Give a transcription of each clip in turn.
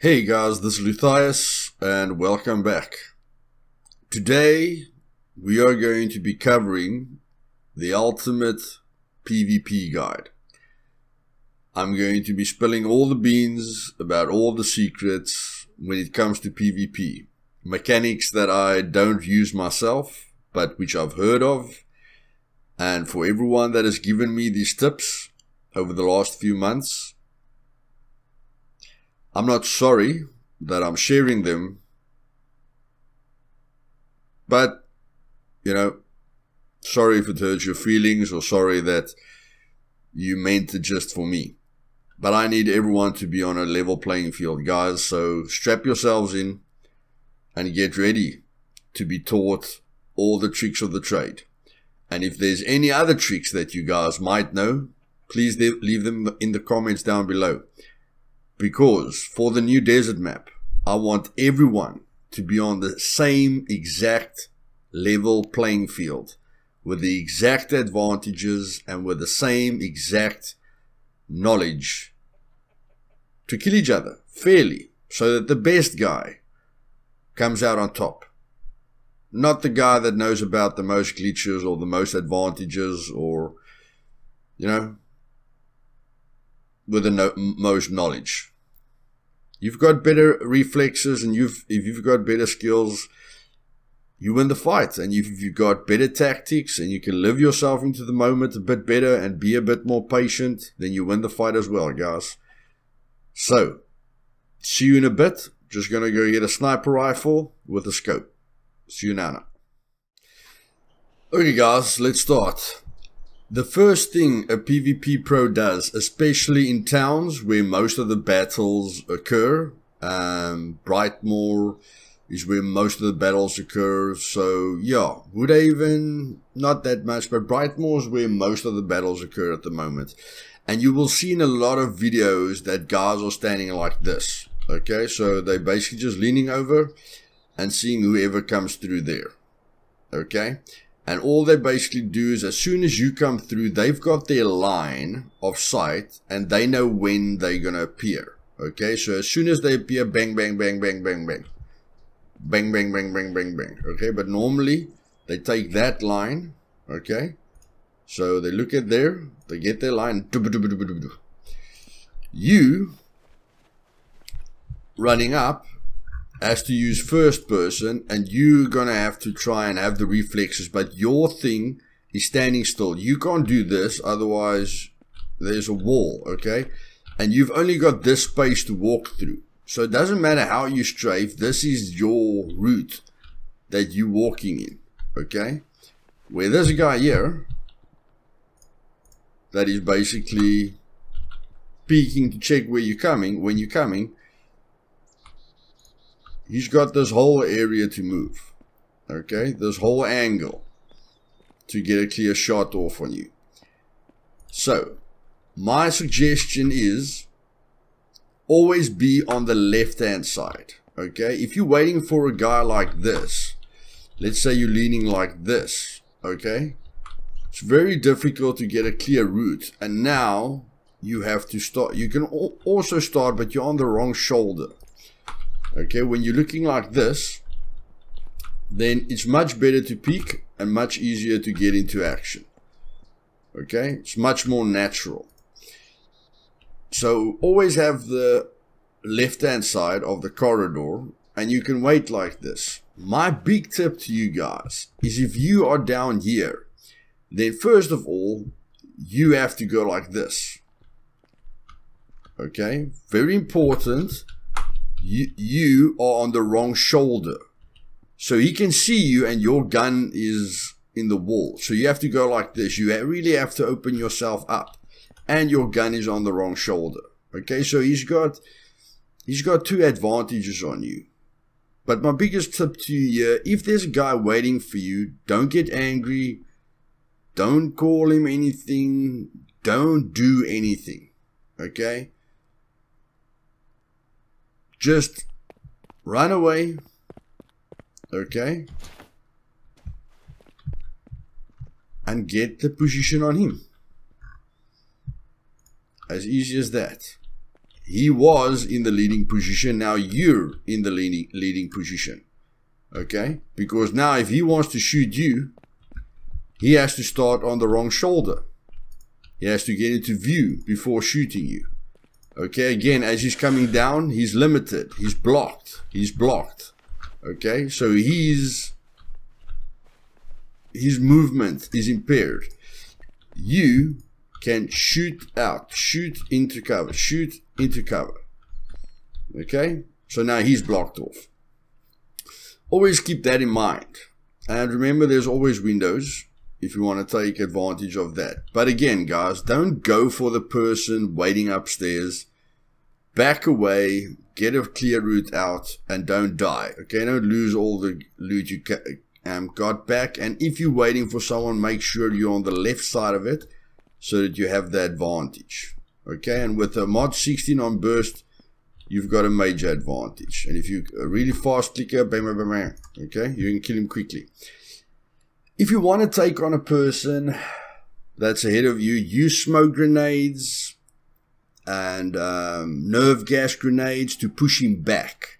Hey guys, this is Luthais and welcome back. Today we are going to be covering the ultimate PvP guide. I'm going to be spilling all the beans about all the secrets when it comes to PvP. Mechanics that I don't use myself, but which I've heard of. And for everyone that has given me these tips over the last few months, I'm not sorry that I'm sharing them, but, sorry if it hurts your feelings or sorry that you meant it just for me. But I need everyone to be on a level playing field, guys, so strap yourselves in and get ready to be taught all the tricks of the trade. And if there's any other tricks that you guys might know, please leave them in the comments down below. Because for the new desert map, I want everyone to be on the same exact level playing field with the exact advantages and with the same exact knowledge to kill each other fairly so that the best guy comes out on top. Not the guy that knows about the most glitches or the most advantages or, with the most knowledge. You've got better reflexes, and if you've got better skills, you win the fight. And if you've got better tactics and you can live yourself into the moment a bit better and be a bit more patient, then you win the fight as well, guys. So, see you in a bit. Just gonna go get a sniper rifle with a scope. See you now. Okay guys, let's start. The first thing a PvP pro does, especially in towns where most of the battles occur, Brightmoor is where most of the battles occur, so yeah, Woodhaven, not that much, but Brightmoor is where most of the battles occur at the moment. And you will see in a lot of videos that guys are standing like this, okay, so they're basically just leaning over and seeing whoever comes through there, okay. And all they basically do is as soon as you come through, they've got their line of sight and they know when they're going to appear. Okay, so as soon as they appear, bang, bang, bang, bang, bang, bang. Bang, bang, bang, bang, bang, bang. Okay, but normally they take that line. Okay, so they look at there, they get their line. You running up has to use first person, and you're gonna have to try and have the reflexes, but your thing is standing still. You can't do this, otherwise there's a wall, okay? And you've only got this space to walk through. So it doesn't matter how you strafe, this is your route that you're walking in, okay? Where there's a guy here that is basically peeking to check where you're coming, when you're coming. He's got this whole area to move, okay, this whole angle to get a clear shot off on you. So my suggestion is always be on the left hand side, okay. If you're waiting for a guy like this, let's say you're leaning like this, okay, it's very difficult to get a clear route, and now you have to start. You can also start, but you're on the wrong shoulder. Okay, when you're looking like this, then it's much better to peek and much easier to get into action. Okay, it's much more natural. So always have the left hand side of the corridor and you can wait like this. My big tip to you guys is if you are down here, then first of all, you have to go like this. Okay, very important. You are on the wrong shoulder, so he can see you and your gun is in the wall, so you have to go like this. You really have to open yourself up and your gun is on the wrong shoulder. Okay, so he's got two advantages on you. But my biggest tip to you here, if there's a guy waiting for you, don't get angry, don't call him anything, don't do anything, okay? Just run away, okay, and get the position on him. As easy as that. he was in the leading position. Now you're in the leading position. Okay? Because now if he wants to shoot you, he has to start on the wrong shoulder. He has to get into view before shooting you. Okay, again, as he's coming down, he's limited. He's blocked. He's blocked. Okay, so his movement is impaired. You can shoot out, shoot into cover, shoot into cover. Okay, so now he's blocked off. Always keep that in mind. And remember, there's always windows if you want to take advantage of that. But again, guys, don't go for the person waiting upstairs. Back away, get a clear route out, and don't die. Okay, don't lose all the loot you got back. And if you're waiting for someone, make sure you're on the left side of it so that you have the advantage. Okay, and with a mod 16 on burst, you've got a major advantage. And if you're a really fast clicker, bam, bam, bam, bam, okay, you can kill him quickly. If you want to take on a person that's ahead of you, use smoke grenades and nerve gas grenades to push him back.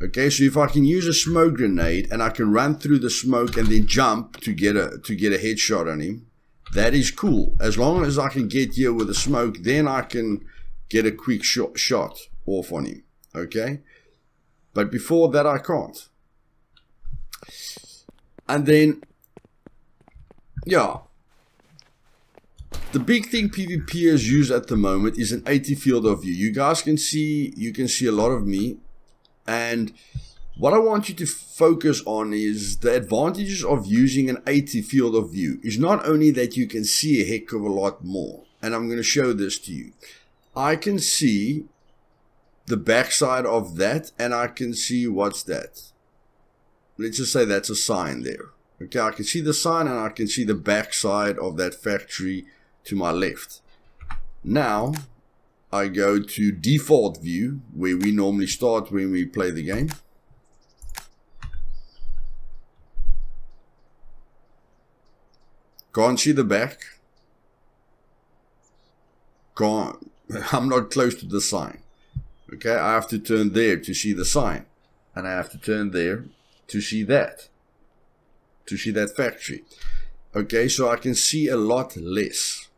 Okay, so if I can use a smoke grenade and I can run through the smoke and then jump to get a headshot on him, that is cool. As long as I can get here with the smoke, then I can get a quick shot off on him. Okay, but before that I can't. And then, yeah, the big thing PvPers use at the moment is an 80 field of view. You guys can see, a lot of me. And what I want you to focus on is the advantages of using an 80 field of view is not only that you can see a heck of a lot more. And I'm going to show this to you. I can see the backside of that, and I can see, what's that? Let's just say that's a sign there. Okay, I can see the sign and I can see the backside of that factory to my left. Now, I go to default view, where we normally start when we play the game. Can't see the back. Can't. I'm not close to the sign. Okay, I have to turn there to see the sign. And I have to turn there to see that. To see that factory. Okay, so I can see a lot less.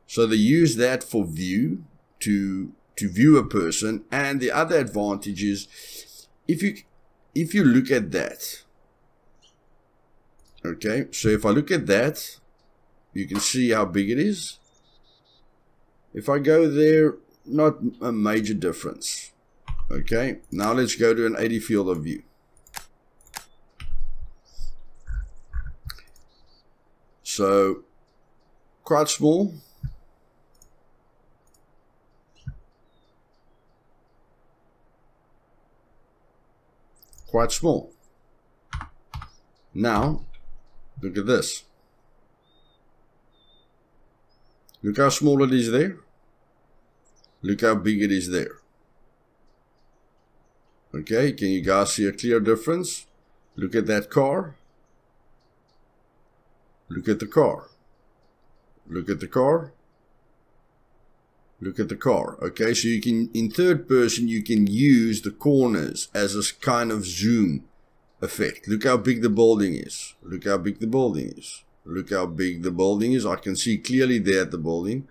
So they use that for view, to view a person. And the other advantage is, if you look at that. Okay, so if I look at that, you can see how big it is. If I go there, not a major difference. Okay, now let's go to an 80 field of view. So, quite small. Quite small. Now, look at this. Look how small it is there. Look how big it is there. Okay, can you guys see a clear difference? Look at that car. Look at the car. Look at the car. Look at the car. Okay, so you can, in third person, you can use the corners as a kind of zoom effect. Look how big the building is. Look how big the building is. Look how big the building is. I can see clearly there at the building.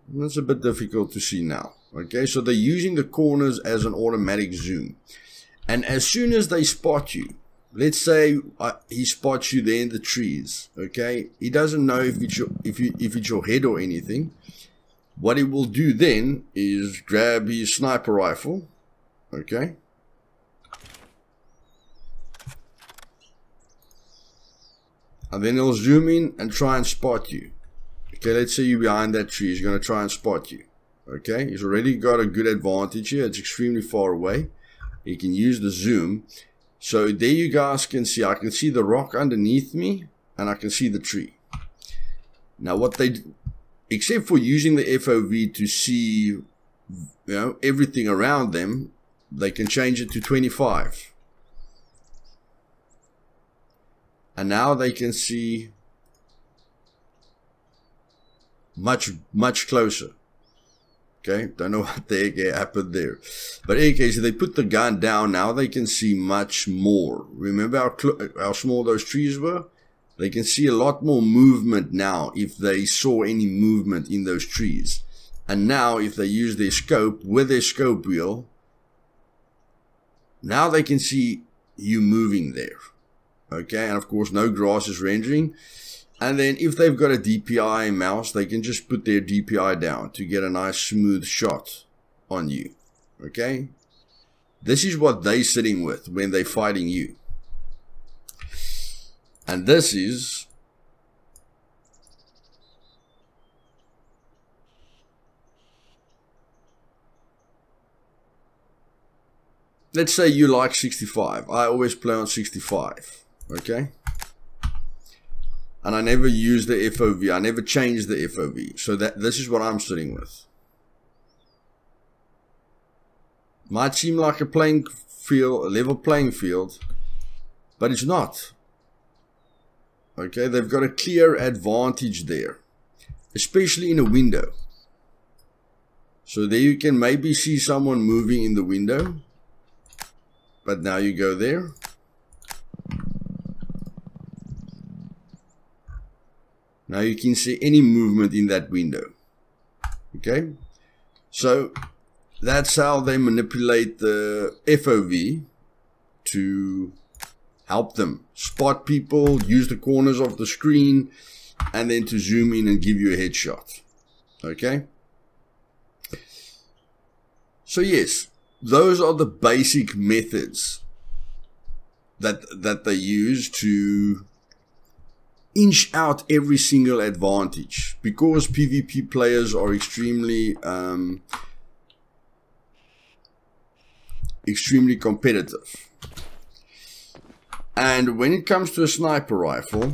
That's a bit difficult to see now. Okay, so they're using the corners as an automatic zoom. And as soon as they spot you, let's say he spots you there in the trees. Okay, he doesn't know if it's your head or anything. What he will do then is grab his sniper rifle. Okay. And then he'll zoom in and try and spot you. Okay, let's say you're behind that tree. He's going to try and spot you. Okay, he's already got a good advantage here. It's extremely far away. He can use the zoom. So there you guys can see. I can see the rock underneath me. And I can see the tree. Now what they do, except for using the FOV to see, everything around them, they can change it to 25. And now they can see much, much closer. Okay, don't know what the heck happened there. But in any case, if they put the gun down now, they can see much more. Remember how small those trees were? They can see a lot more movement now if they saw any movement in those trees. And now if they use their scope with their scope wheel, now they can see you moving there. Okay, and of course no grass is rendering. And then if they've got a DPI mouse, they can just put their DPI down to get a nice smooth shot on you. Okay? This is what they're sitting with when they're fighting you. And this is let's say you like 65. I always play on 65. Okay? And I never use the FOV. I never change the FOV. So this is what I'm sitting with. Might seem like a playing field, a level playing field, but it's not. Okay, they've got a clear advantage there, especially in a window. So there you can maybe see someone moving in the window, but now you go there. Now you can see any movement in that window. Okay, so that's how they manipulate the FOV to help them spot people, use the corners of the screen, and then to zoom in and give you a headshot. Okay, so yes, those are the basic methods that they use to inch out every single advantage, because PvP players are extremely competitive. And when it comes to a sniper rifle,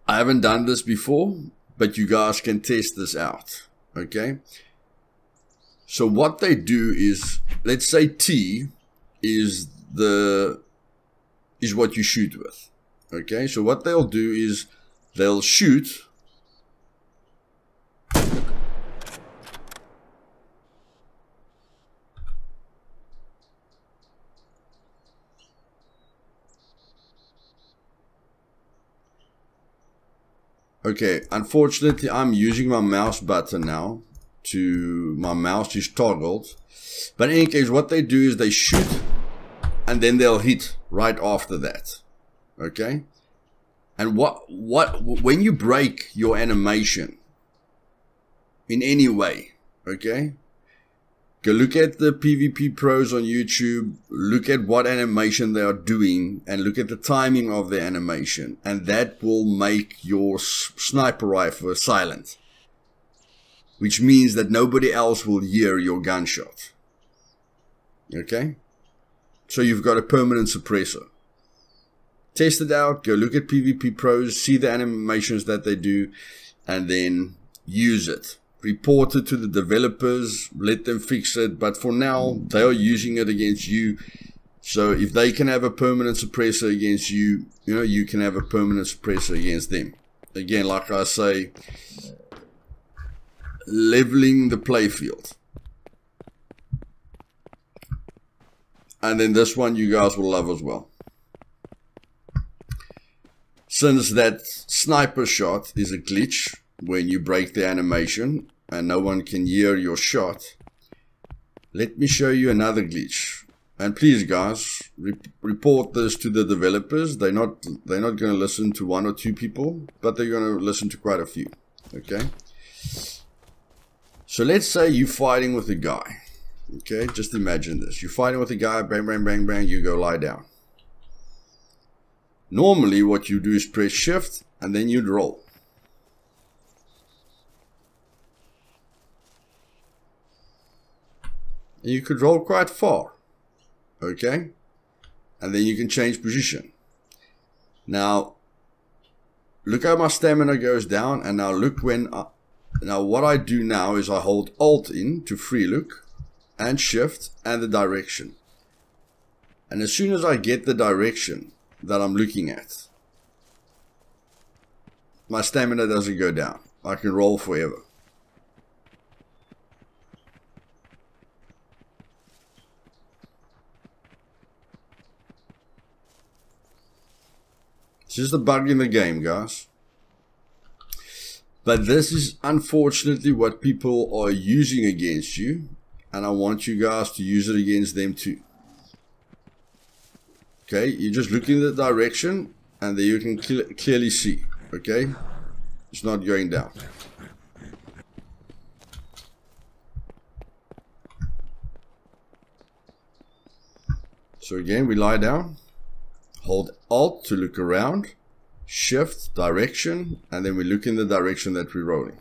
I haven't done this before, but you guys can test this out. Okay, so what they do is, let's say T is what you shoot with. Okay, so what they'll do is they'll shoot okay, unfortunately I'm using my mouse button now. My mouse is toggled, but in any case what they do is they shoot and then they'll hit right after that. Okay, and when you break your animation in any way, okay, go look at the PvP pros on YouTube, look at what animation they are doing, and look at the timing of the animation, and that will make your sniper rifle silent, which means that nobody else will hear your gunshot. Okay, so you've got a permanent suppressor. Test it out, go look at PvP pros, see the animations that they do, and then use it. Report it to the developers, let them fix it, but for now, they are using it against you. So if they can have a permanent suppressor against you, you can have a permanent suppressor against them. Again, like I say, leveling the playfield. And then this one you guys will love as well. Since that sniper shot is a glitch when you break the animation and no one can hear your shot, let me show you another glitch. And please guys, report this to the developers. They're not going to listen to one or two people, but they're going to listen to quite a few. Okay, so let's say you're fighting with a guy. Okay, just imagine this. You're fighting with a guy, bang, bang, bang, bang, you go lie down. Normally what you do is press shift and then you'd roll. And you could roll quite far. Okay, and then you can change position. Now look how my stamina goes down, and now look now what I do now is I hold Alt in to free look and shift and the direction, and as soon as I get the direction that I'm looking at, my stamina doesn't go down. I can roll forever. just a bug in the game, guys. But this is unfortunately what people are using against you, and I want you guys to use it against them too. Okay, you just look in the direction and there you can clearly see, okay, it's not going down. So again, we lie down, hold Alt to look around, Shift, direction, and then we look in the direction that we're rolling.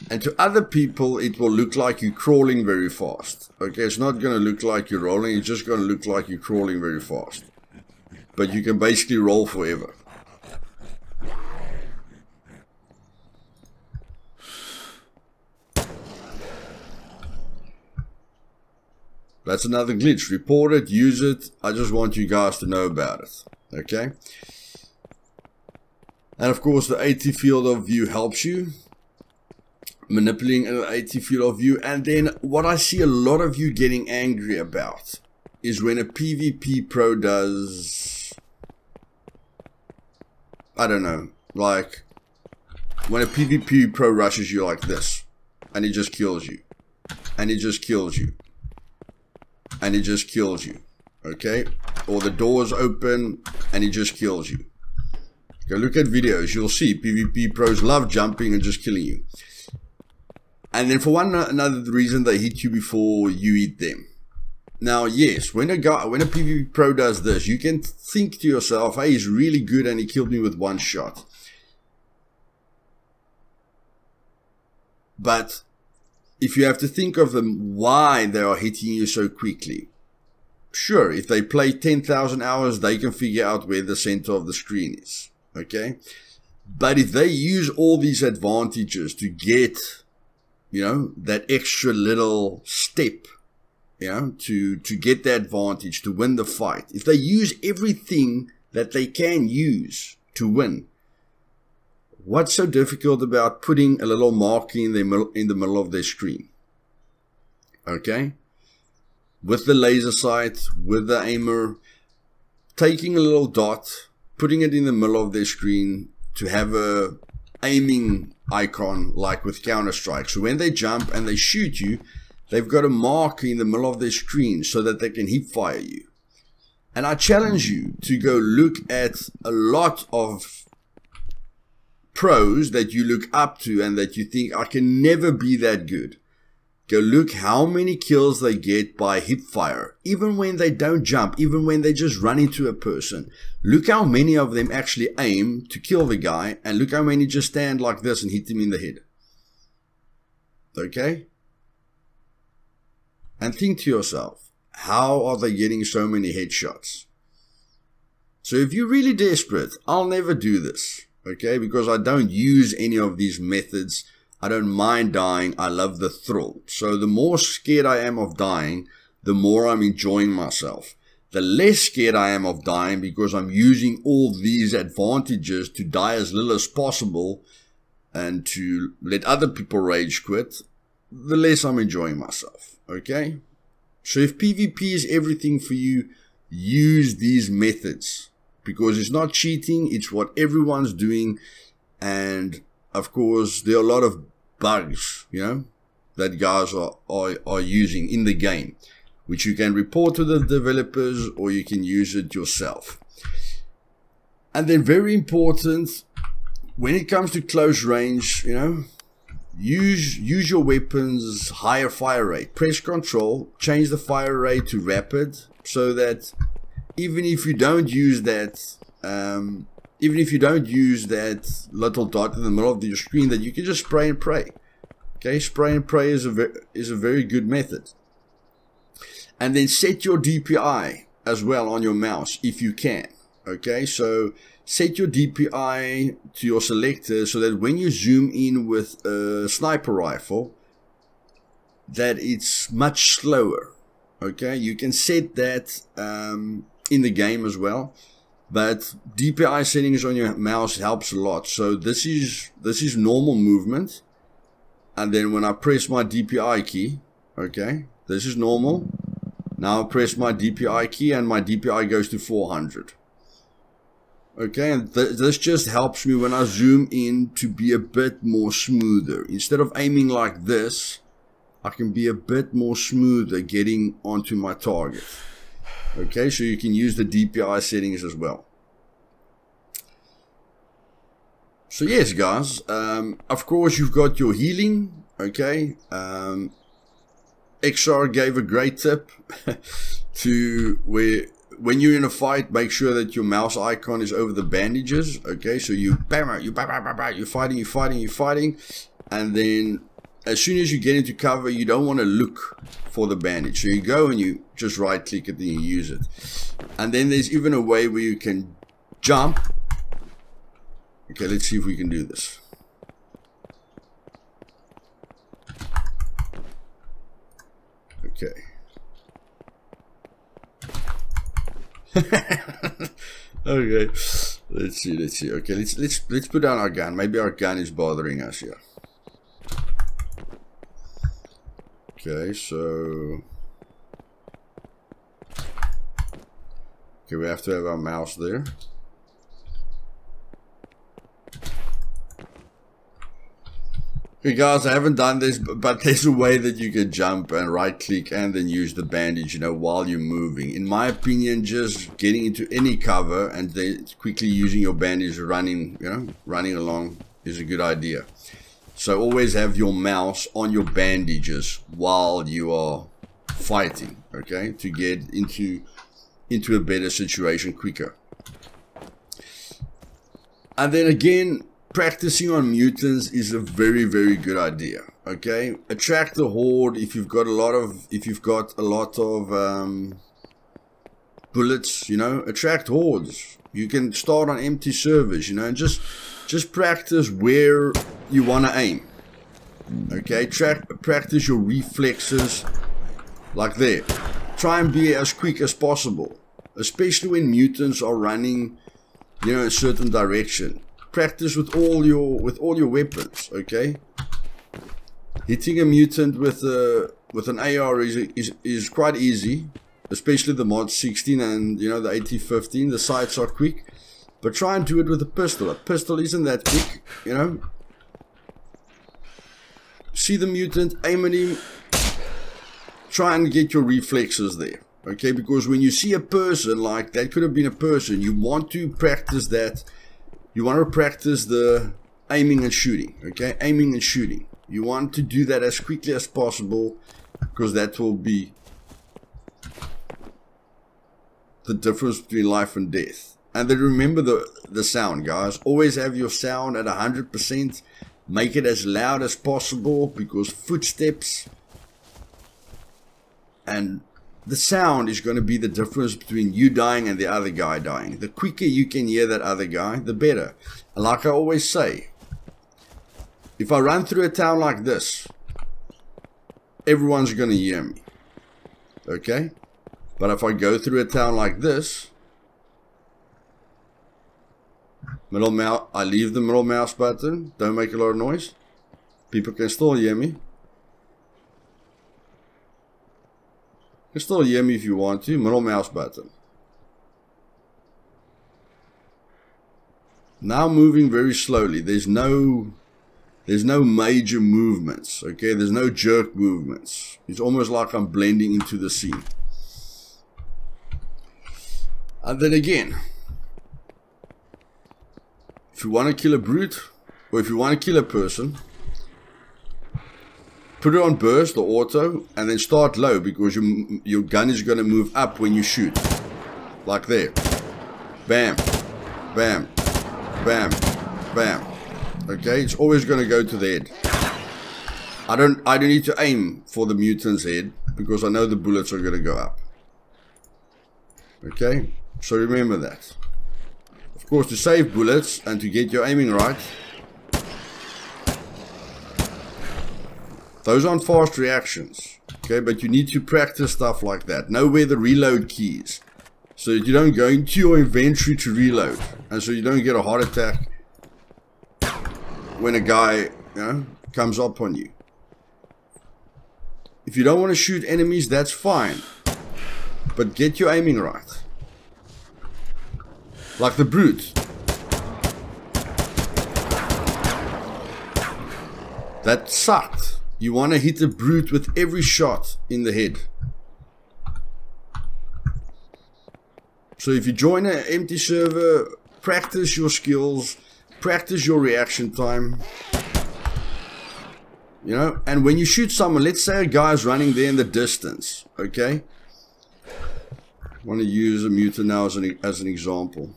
And to other people, it will look like you're crawling very fast. Okay, it's not going to look like you're rolling, it's just going to look like you're crawling very fast. But you can basically roll forever. That's another glitch. Report it, use it. I just want you guys to know about it. Okay? And of course, the AT field of view helps you. Manipulating an AT field of view. And then what I see a lot of you getting angry about is when a PvP pro does, I don't know, like when a PvP pro rushes you like this and he just kills you. And he just kills you. And he just kills you, okay? Or the doors open and he just kills you. Go look at videos, you'll see PvP pros love jumping and just killing you. And then for one another reason, they hit you before you hit them. Now, yes, when a PvP pro does this, you can think to yourself, hey, he's really good and he killed me with one shot. But if you have to think of them, why they are hitting you so quickly. Sure, if they play 10,000 hours, they can figure out where the center of the screen is. Okay? But if they use all these advantages to get, you know, that extra little step, you know, to get the advantage, to win the fight. If they use everything that they can use to win, what's so difficult about putting a little marker in the middle of their screen? Okay? With the laser sight, with the aimer, taking a little dot, putting it in the middle of their screen to have a aiming icon like with Counter-Strike. So when they jump and they shoot you, they've got a marker in the middle of their screen so that they can hip fire you. And I challenge you to go look at a lot of pros that you look up to and that you think, I can never be that good. Go look how many kills they get by hip fire, even when they don't jump, even when they just run into a person. Look how many of them actually aim to kill the guy, and look how many just stand like this and hit him in the head. Okay? And think to yourself, how are they getting so many headshots? So if you're really desperate, I'll never do this. Okay, because I don't use any of these methods. I don't mind dying. I love the thrill. So the more scared I am of dying, the more I'm enjoying myself. The less scared I am of dying because I'm using all these advantages to die as little as possible and to let other people rage quit, the less I'm enjoying myself. Okay? So if PvP is everything for you, use these methods. Because it's not cheating, it's what everyone's doing. And of course, there are a lot of bugs, you know, that guys are using in the game, which you can report to the developers or you can use it yourself. And then very important, when it comes to close range, you know, use your weapons higher fire rate. Press Control, change the fire rate to rapid so that even if you don't use that, little dot in the middle of your screen, that you can just spray and pray. Okay, spray and pray is a very good method. And then set your DPI as well on your mouse if you can. Okay, so set your DPI to your selector so that when you zoom in with a sniper rifle, that it's much slower. Okay, you can set that in the game as well, but DPI settings on your mouse helps a lot. So this is normal movement, and then when I press my DPI key, okay, this is normal. Now I press my DPI key and my DPI goes to 400. Okay, and this just helps me when I zoom in to be a bit more smoother. Instead of aiming like this, I can be a bit more smoother getting onto my target. Okay, so you can use the DPI settings as well. So yes, guys, of course you've got your healing. Okay, XR gave a great tip to where when you're in a fight, make sure that your mouse icon is over the bandages. Okay, so you're fighting, and then as soon as you get into cover, you don't want to look for the bandage. So you go and you just right click it and you use it. And then there's even a way where you can jump. Okay, let's see if we can do this. Okay. Okay, let's see. Okay, let's put down our gun. Maybe our gun is bothering us here. Okay, so okay, we have to have our mouse there. Okay guys, I haven't done this, but there's a way that you can jump and right click and then use the bandage, you know, while you're moving. In my opinion, just getting into any cover and then quickly using your bandage, running along is a good idea. So always have your mouse on your bandages while you are fighting, okay, to get into a better situation quicker. And then again, practicing on mutants is a very, very good idea. Okay, attract the horde if you've got a lot of bullets. You know, attract hordes. You can start on empty servers. You know, and just practice where you want to aim. Okay, practice your reflexes like there. Try and be as quick as possible, especially when mutants are running, you know, in a certain direction. Practice with all your weapons. Okay, hitting a mutant with an AR is quite easy, especially the mod 16 and you know the AT-15. The sights are quick, but try and do it with a pistol. A pistol isn't that quick, you know. See the mutant, aim at him, try and get your reflexes there. Okay, because when you see a person like that, could have been a person, you want to practice that. You want to practice the aiming and shooting, okay? Aiming and shooting. You want to do that as quickly as possible because that will be the difference between life and death. And then remember the sound, guys. Always have your sound at 100%. Make it as loud as possible because footsteps and the sound is going to be the difference between you dying and the other guy dying. The quicker you can hear that other guy, the better. And like I always say, if I run through a town like this, everyone's going to hear me. Okay? But if I go through a town like this, middle mouse, I leave the middle mouse button, don't make a lot of noise. People can still hear me. You can still hear me if you want to. Middle mouse button. Now moving very slowly. There's no major movements. Okay, there's no jerk movements. It's almost like I'm blending into the scene. And then again, if you want to kill a brute or if you want to kill a person, put it on burst or auto and then start low because your gun is going to move up when you shoot. Like there. Bam. Bam. Bam. Bam. Okay, it's always going to go to the head. I don't need to aim for the mutant's head because I know the bullets are going to go up. Okay, so remember that. Of course, to save bullets and to get your aiming right, those aren't fast reactions, okay, but you need to practice stuff like that. Know where the reload key is, so that you don't go into your inventory to reload, and so you don't get a heart attack when a guy, you know, comes up on you. If you don't want to shoot enemies, that's fine. But get your aiming right. Like the brute. That sucked. You want to hit the brute with every shot in the head. So if you join an empty server, practice your skills, practice your reaction time. You know, and when you shoot someone, let's say a guy's running there in the distance, okay? I want to use a mutant now as an example.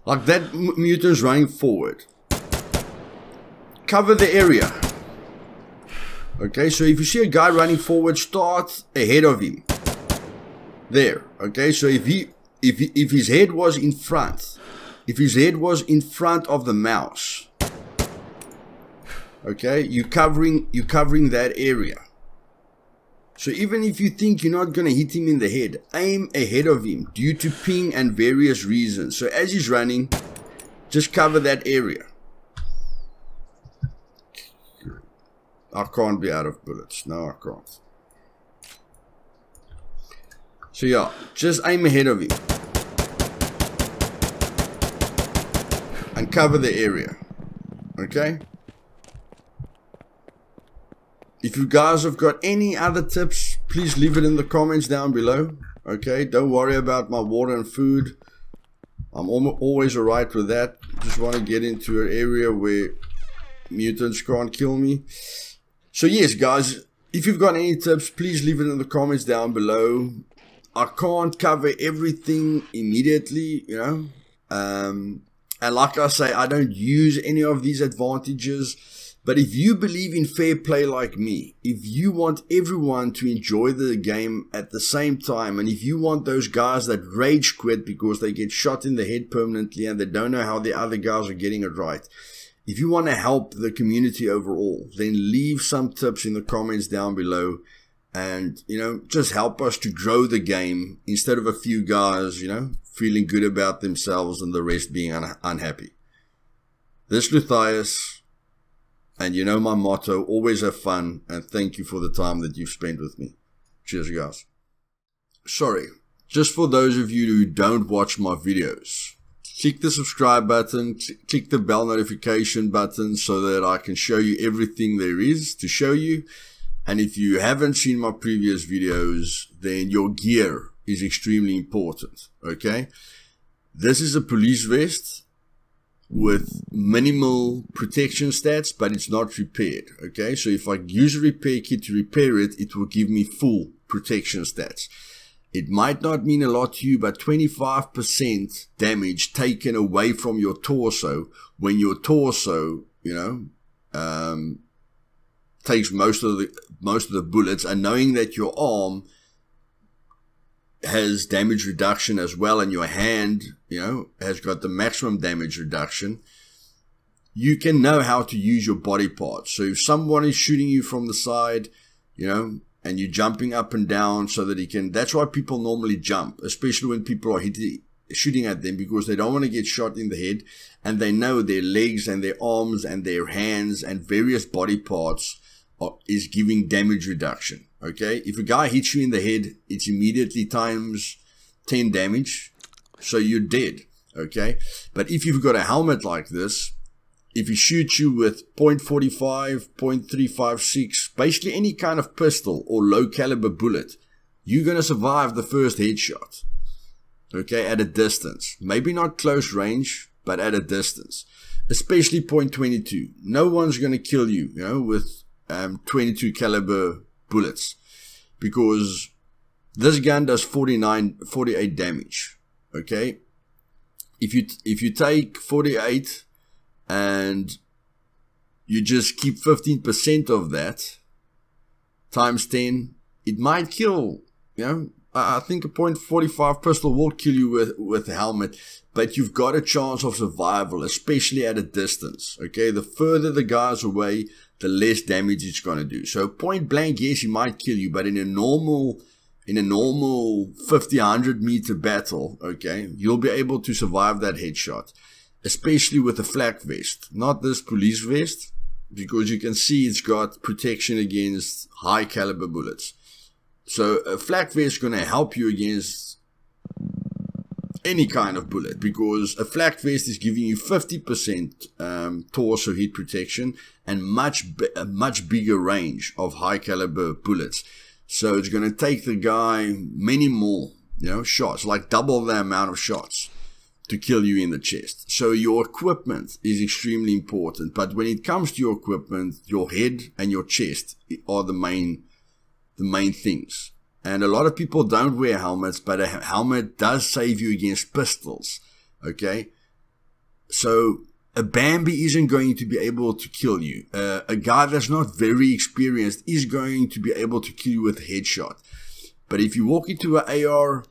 Like that mutant's running forward. Cover the area. Okay, so if you see a guy running forward, start ahead of him. There. Okay, so if his head was in front, if his head was in front of the mouse, okay, you're covering that area. So even if you think you're not going to hit him in the head, aim ahead of him due to ping and various reasons. So as he's running, just cover that area. I can't be out of bullets. No, I can't. So yeah, just aim ahead of him. And cover the area. Okay? If you guys have got any other tips, please leave it in the comments down below. Okay, don't worry about my water and food. I'm always alright with that. Just want to get into an area where mutants can't kill me. So yes, guys, if you've got any tips, please leave it in the comments down below. I can't cover everything immediately, you know. And like I say, I don't use any of these advantages. But if you believe in fair play like me, if you want everyone to enjoy the game at the same time, and if you want those guys that rage quit because they get shot in the head permanently and they don't know how the other guys are getting it right, if you want to help the community overall, then leave some tips in the comments down below and, you know, just help us to grow the game instead of a few guys, you know, feeling good about themselves and the rest being unhappy. This is Luthais. And you know my motto, always have fun, and thank you for the time that you've spent with me. Cheers, guys. Sorry, just for those of you who don't watch my videos, click the subscribe button, click the bell notification button so that I can show you everything there is to show you. And if you haven't seen my previous videos, then your gear is extremely important, okay? This is a police vest with minimal protection stats, but it's not repaired, okay? So if I use a repair kit to repair it, it will give me full protection stats. It might not mean a lot to you, but 25% damage taken away from your torso when your torso, you know, takes most of the bullets, and knowing that your arm has damage reduction as well, and your hand, you know, has got the maximum damage reduction, you can know how to use your body parts. So if someone is shooting you from the side, you know, and you're jumping up and down so that he can, that's why people normally jump, especially when people are shooting at them, because they don't want to get shot in the head, and they know their legs and their arms and their hands and various body parts is giving damage reduction. Okay, if a guy hits you in the head, it's immediately times 10 damage, so you're dead. Okay, but if you've got a helmet like this, if he shoots you with .45, .356, basically any kind of pistol or low caliber bullet, you're going to survive the first headshot. Okay, at a distance. Maybe not close range, but at a distance. Especially .22. No one's going to kill you, you know, with 22 caliber bullets, because this gun does 48 damage. Okay, if you take 48 and you just keep 15% of that times 10, it might kill, you know. I think a .45 pistol will kill you with a helmet, but you've got a chance of survival, especially at a distance. Okay, the further the guy's away, the less damage it's going to do. So point blank, yes, he might kill you, but in a normal in a normal 50-100 meter battle, okay, you'll be able to survive that headshot, especially with a flak vest, not this police vest, because you can see it's got protection against high caliber bullets. So a flak vest is going to help you against any kind of bullet, because a flak vest is giving you 50% torso heat protection and a much bigger range of high caliber bullets. So it's going to take the guy many more, shots, like double the amount of shots to kill you in the chest. So your equipment is extremely important. But when it comes to your equipment, your head and your chest are the main things. And a lot of people don't wear helmets, but a helmet does save you against pistols. Okay? So a Bambi isn't going to be able to kill you. A guy that's not very experienced is going to be able to kill you with a headshot. But if you walk into an AR,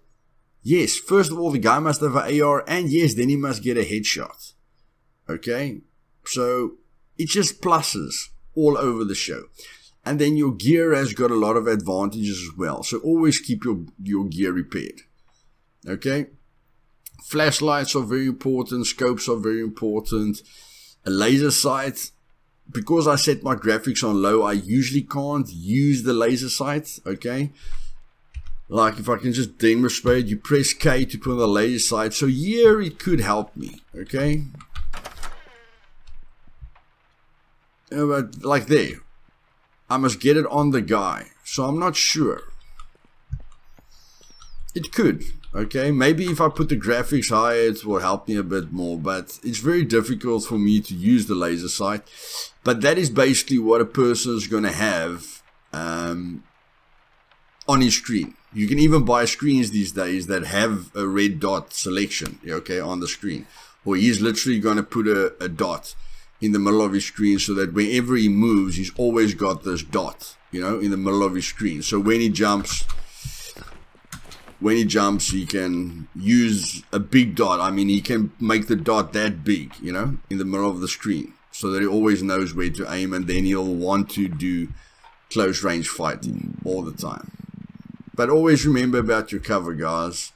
yes, first of all, the guy must have an AR, and yes, then he must get a headshot. Okay? So it's just pluses all over the show. And then your gear has got a lot of advantages as well. So always keep your gear repaired. Okay? Flashlights are very important. Scopes are very important. A laser sight. Because I set my graphics on low, I usually can't use the laser sight. Okay? Like if I can just demonstrate, you press K to put on the laser sight. So here it could help me. Okay? But like there. I must get it on the guy. So I'm not sure. It could. Okay, maybe if I put the graphics higher, it will help me a bit more. But it's very difficult for me to use the laser sight. But that is basically what a person is going to have on his screen. You can even buy screens these days that have a red dot selection, okay, on the screen. Or he's literally going to put a dot in the middle of his screen, so that whenever he moves, he's always got this dot, in the middle of his screen. So when he jumps, he can use a big dot. I mean, he can make the dot that big, in the middle of the screen, so that he always knows where to aim, and then he'll want to do close range fighting all the time. But always remember about your cover, guys.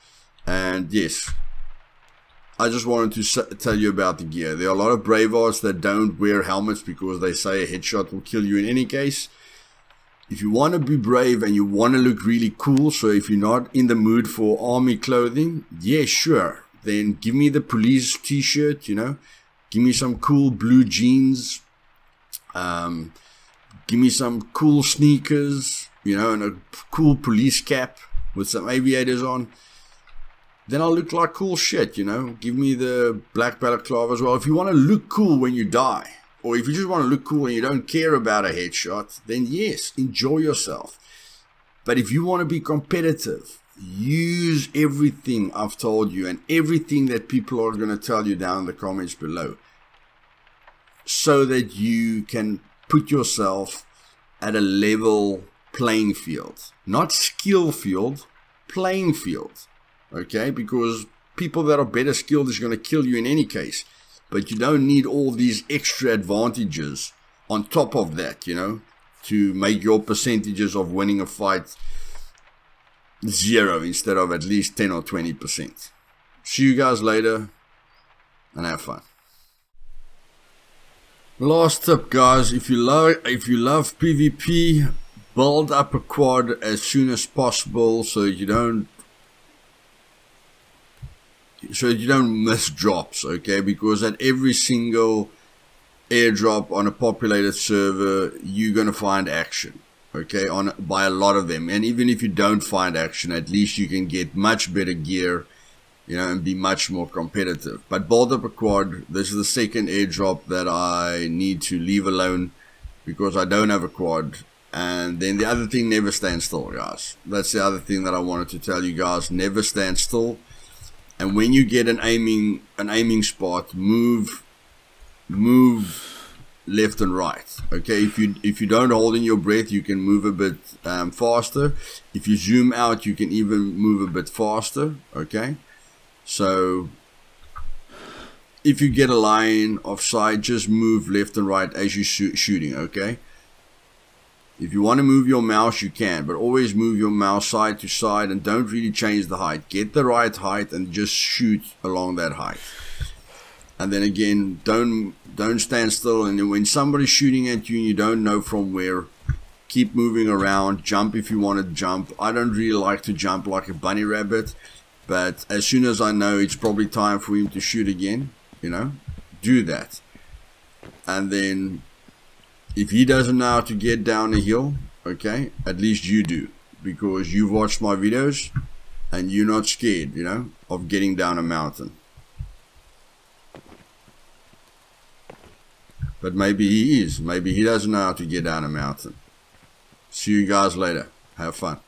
And yes, I just wanted to tell you about the gear. There are a lot of bravehearts that don't wear helmets because they say a headshot will kill you in any case. If you want to be brave and you want to look really cool, so if you're not in the mood for army clothing, yeah, sure. Then give me the police t-shirt, Give me some cool blue jeans. Give me some cool sneakers, and a cool police cap with some aviators on. Then I'll look like cool shit, Give me the black balaclava as well. If you want to look cool when you die, or if you just want to look cool and you don't care about a headshot, then yes, enjoy yourself. But if you want to be competitive, use everything I've told you and everything that people are going to tell you down in the comments below, so that you can put yourself at a level playing field. Not skill field, playing field. Okay, because people that are better skilled is going to kill you in any case. But you don't need all these extra advantages on top of that, to make your percentages of winning a fight 0 instead of at least 10 or 20%. See you guys later, and have fun. Last tip, guys, if you love PvP, build up a quad as soon as possible so you don't miss drops, okay? Because at every single airdrop on a populated server, you're going to find action, okay, by a lot of them. And even if you don't find action, at least you can get much better gear, and be much more competitive. But build up a quad. This is the second airdrop that I need to leave alone because I don't have a quad. And then the other thing, never stand still, guys. That's the other thing that I wanted to tell you guys. Never stand still. And when you get an aiming spot, move left and right. Okay, if you don't hold in your breath, you can move a bit faster. If you zoom out, you can even move a bit faster. Okay, so if you get a line of sight, just move left and right as you're shooting. Okay, If you want to move your mouse, you can, but always move your mouse side to side and don't really change the height. Get the right height and just shoot along that height. And then again, don't stand still. And when somebody's shooting at you and you don't know from where, keep moving around. Jump if you want to jump. I don't really like to jump like a bunny rabbit, but as soon as I know it's probably time for him to shoot again, you know, do that. And then if he doesn't know how to get down a hill, okay, at least you do, because you've watched my videos and you're not scared, you know, of getting down a mountain. But maybe he is. Maybe he doesn't know how to get down a mountain. See you guys later. Have fun.